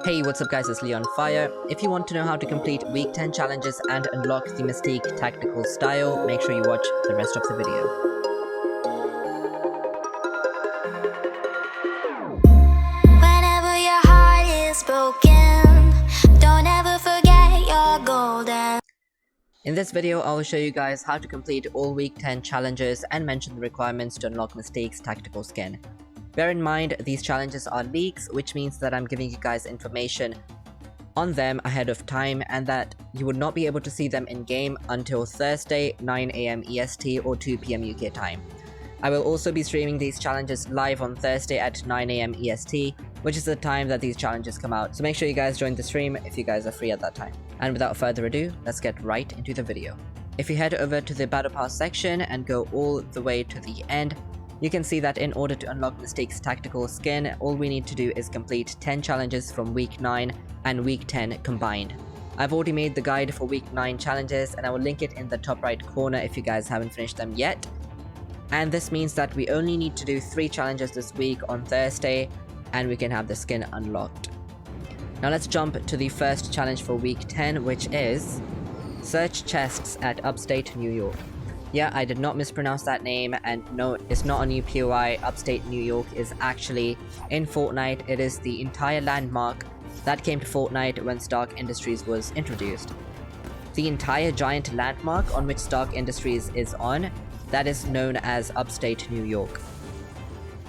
Hey, what's up guys, it's Leonfire. If you want to know how to complete week 10 challenges and unlock the Mystique tactical style, make sure you watch the rest of the video. Whenever your heart is broken, don't ever forget your golden. In this video, I will show you guys how to complete all week 10 challenges and mention the requirements to unlock Mystique's tactical skin. Bear in mind, these challenges are leaks, which means that I'm giving you guys information on them ahead of time and that you would not be able to see them in-game until Thursday, 9 AM EST or 2 PM UK time. I will also be streaming these challenges live on Thursday at 9 AM EST, which is the time that these challenges come out, so make sure you guys join the stream if you guys are free at that time. And without further ado, let's get right into the video. If you head over to the Battle Pass section and go all the way to the end, you can see that in order to unlock Mystique's tactical skin, all we need to do is complete 10 challenges from week 9 and week 10 combined. I've already made the guide for week 9 challenges and I will link it in the top right corner if you guys haven't finished them yet. And this means that we only need to do 3 challenges this week on Thursday and we can have the skin unlocked. Now let's jump to the first challenge for week 10, which is search chests at Upstate New York. Yeah, I did not mispronounce that name, and no, it's not a new POI. Upstate New York is actually in Fortnite. It is the entire landmark that came to Fortnite when Stark Industries was introduced. The entire giant landmark on which Stark Industries is on, that is known as Upstate New York.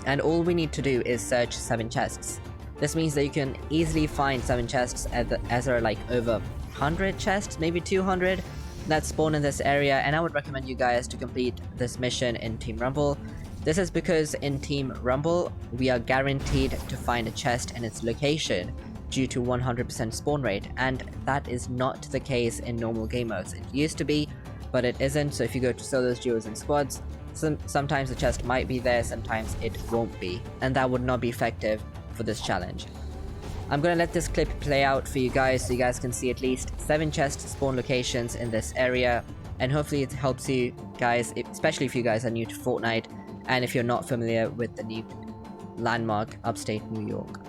And all we need to do is search 7 chests. This means that you can easily find 7 chests as there are like over 100 chests, maybe 200. That spawn in this area, and I would recommend you guys to complete this mission in Team Rumble. This is because in Team Rumble, we are guaranteed to find a chest in its location due to 100% spawn rate, and that is not the case in normal game modes. It used to be, but it isn't, so if you go to solos, duos, and squads, sometimes the chest might be there, sometimes it won't be, and that would not be effective for this challenge. I'm gonna let this clip play out for you guys so you guys can see at least 7 chest spawn locations in this area, and hopefully it helps you guys, especially if you guys are new to Fortnite and if you're not familiar with the new landmark Upstate New York.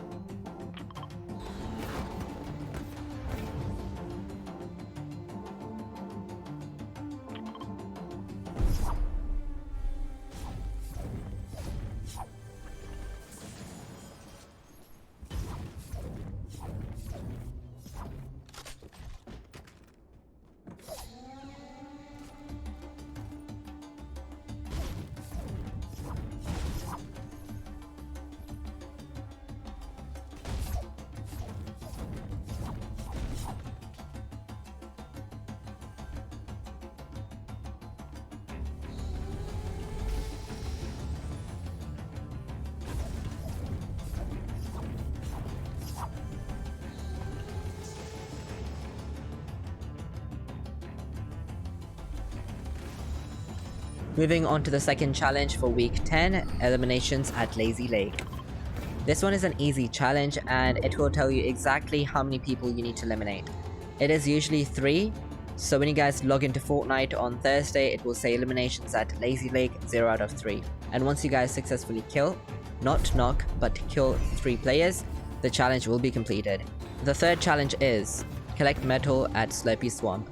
Moving on to the second challenge for week 10, Eliminations at Lazy Lake. This one is an easy challenge and it will tell you exactly how many people you need to eliminate. It is usually 3, so when you guys log into Fortnite on Thursday, it will say Eliminations at Lazy Lake 0 out of 3. And once you guys successfully kill, not knock, but kill 3 players, the challenge will be completed. The third challenge is collect metal at Slurpy Swamp.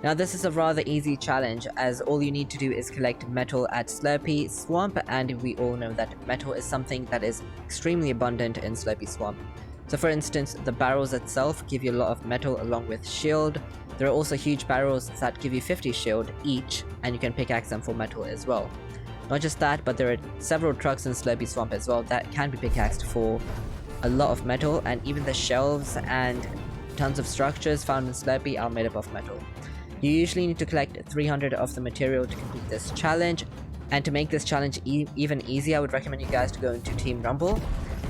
Now this is a rather easy challenge as all you need to do is collect metal at Slurpy Swamp, and we all know that metal is something that is extremely abundant in Slurpy Swamp. So for instance, the barrels itself give you a lot of metal along with shield. There are also huge barrels that give you 50 shield each, and you can pickaxe them for metal as well. Not just that, but there are several trucks in Slurpy Swamp as well that can be pickaxed for a lot of metal, and even the shelves and tons of structures found in Slurpy are made up of metal. You usually need to collect 300 of the material to complete this challenge, and to make this challenge even easier, I would recommend you guys to go into Team Rumble,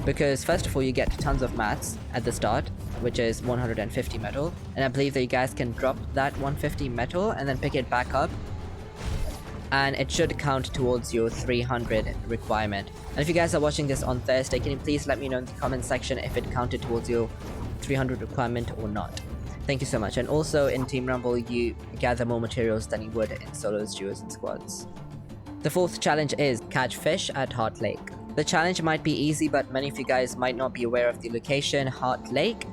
because first of all you get tons of mats at the start, which is 150 metal, and I believe that you guys can drop that 150 metal and then pick it back up, and it should count towards your 300 requirement. And if you guys are watching this on Thursday, can you please let me know in the comment section if it counted towards your 300 requirement or not. Thank you so much. And also in Team Rumble, you gather more materials than you would in solos, duos, and squads. The fourth challenge is catch fish at Heart Lake. The challenge might be easy, but many of you guys might not be aware of the location, Heart Lake.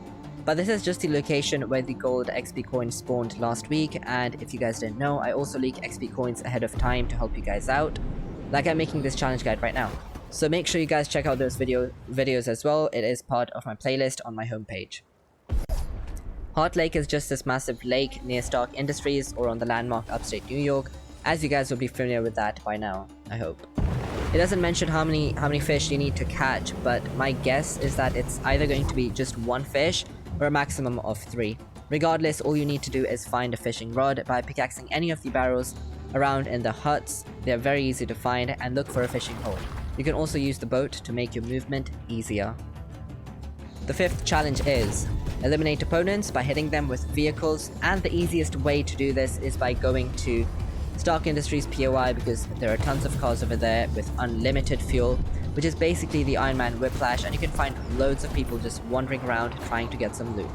But this is just the location where the gold XP coins spawned last week, and if you guys didn't know, I also leak XP coins ahead of time to help you guys out, like I'm making this challenge guide right now. So make sure you guys check out those videos as well. It is part of my playlist on my homepage. Heart Lake is just this massive lake near Stark Industries or on the landmark Upstate New York, as you guys will be familiar with that by now, I hope. It doesn't mention how many fish you need to catch, but my guess is that it's either going to be just one fish or a maximum of 3. Regardless, all you need to do is find a fishing rod by pickaxing any of the barrels around in the huts. They're very easy to find, and look for a fishing hole. You can also use the boat to make your movement easier. The 5th challenge is eliminate opponents by hitting them with vehicles, and the easiest way to do this is by going to Stark Industries POI, because there are tons of cars over there with unlimited fuel, which is basically the Iron Man Whiplash, and you can find loads of people just wandering around trying to get some loot.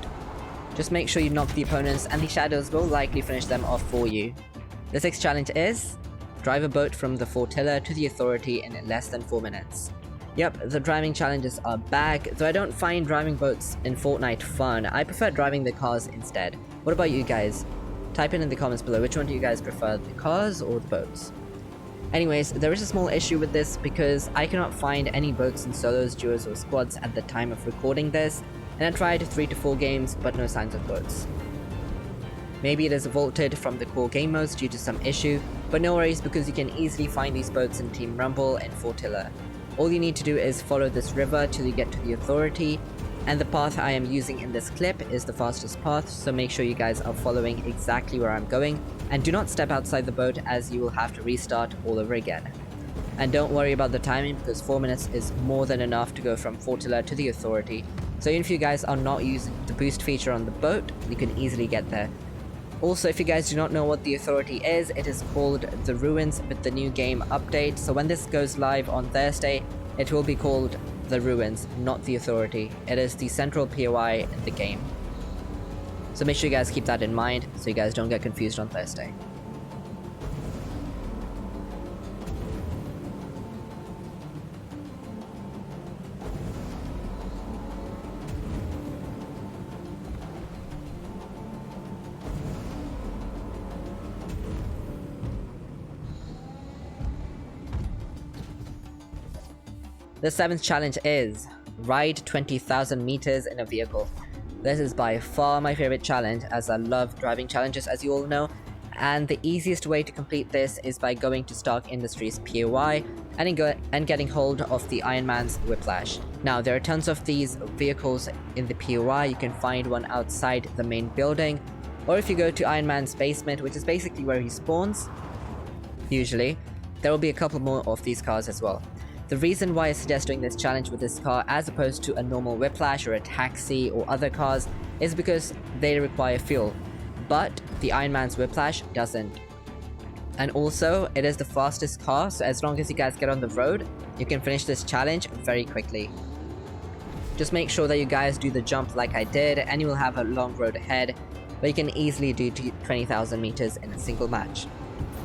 Just make sure you knock the opponents, and the shadows will likely finish them off for you. The 6th challenge is drive a boat from the Fortilla to the Authority in less than 4 minutes. Yep, the driving challenges are back, though I don't find driving boats in Fortnite fun. I prefer driving the cars instead. What about you guys? Type in the comments below, which one do you guys prefer, the cars or the boats? Anyways, there is a small issue with this because I cannot find any boats in solos, duos or squads at the time of recording this, and I tried 3 to 4 games but no signs of boats. Maybe it is vaulted from the core game modes due to some issue, but no worries because you can easily find these boats in Team Rumble and Fortilla. All you need to do is follow this river till you get to the Authority, and the path I am using in this clip is the fastest path, so make sure you guys are following exactly where I'm going, and do not step outside the boat as you will have to restart all over again. And don't worry about the timing because 4 minutes is more than enough to go from Fortilla to the Authority, so even if you guys are not using the boost feature on the boat, you can easily get there. Also, if you guys do not know what the Authority is, it is called the Ruins with the new game update, so when this goes live on Thursday, it will be called the Ruins, not the Authority. It is the central POI in the game. So make sure you guys keep that in mind so you guys don't get confused on Thursday. The 7th challenge is ride 20,000 meters in a vehicle. This is by far my favorite challenge as I love driving challenges, as you all know, and the easiest way to complete this is by going to Stark Industries POI and getting hold of the Iron Man's Whiplash. Now there are tons of these vehicles in the POI. You can find one outside the main building, or if you go to Iron Man's basement, which is basically where he spawns, usually, there will be a couple more of these cars as well. The reason why I suggest doing this challenge with this car as opposed to a normal Whiplash or a taxi or other cars is because they require fuel, but the Iron Man's Whiplash doesn't. And also, it is the fastest car, so as long as you guys get on the road, you can finish this challenge very quickly. Just make sure that you guys do the jump like I did, and you will have a long road ahead, but you can easily do 20,000 meters in a single match.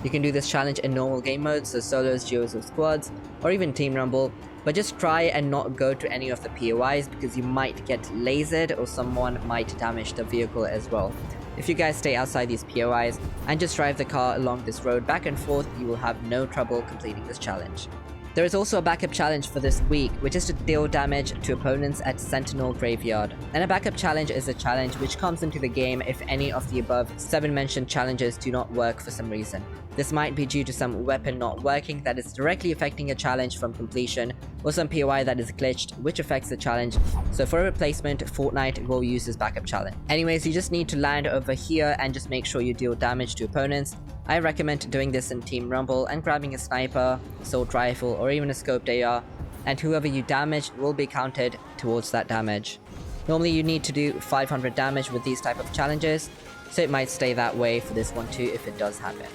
You can do this challenge in normal game modes, so solos, duos or squads, or even Team Rumble, but just try and not go to any of the POIs because you might get lasered or someone might damage the vehicle as well. If you guys stay outside these POIs and just drive the car along this road back and forth, you will have no trouble completing this challenge. There is also a backup challenge for this week, which is to deal damage to opponents at Sentinel Graveyard. And a backup challenge is a challenge which comes into the game if any of the above 7 mentioned challenges do not work for some reason. This might be due to some weapon not working that is directly affecting a challenge from completion, or some POI that is glitched which affects the challenge, so for a replacement, Fortnite will use this backup challenge. Anyways, you just need to land over here and just make sure you deal damage to opponents. I recommend doing this in Team Rumble and grabbing a sniper, assault rifle, or even a scoped AR, and whoever you damage will be counted towards that damage. Normally you need to do 500 damage with these type of challenges, so it might stay that way for this one too if it does happen.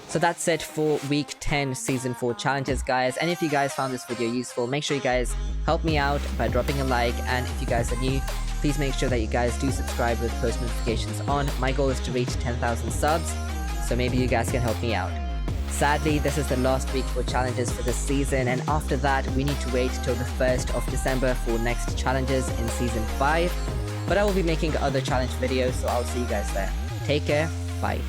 So that's it for week 10 season 4 challenges, guys, and if you guys found this video useful, make sure you guys help me out by dropping a like, and if you guys are new, please make sure that you guys do subscribe with post notifications on. My goal is to reach 10,000 subs, so maybe you guys can help me out. Sadly, this is the last week for challenges for this season, and after that, we need to wait till the 1st of December for next challenges in Season 5. But I will be making other challenge videos, so I'll see you guys there. Take care, bye.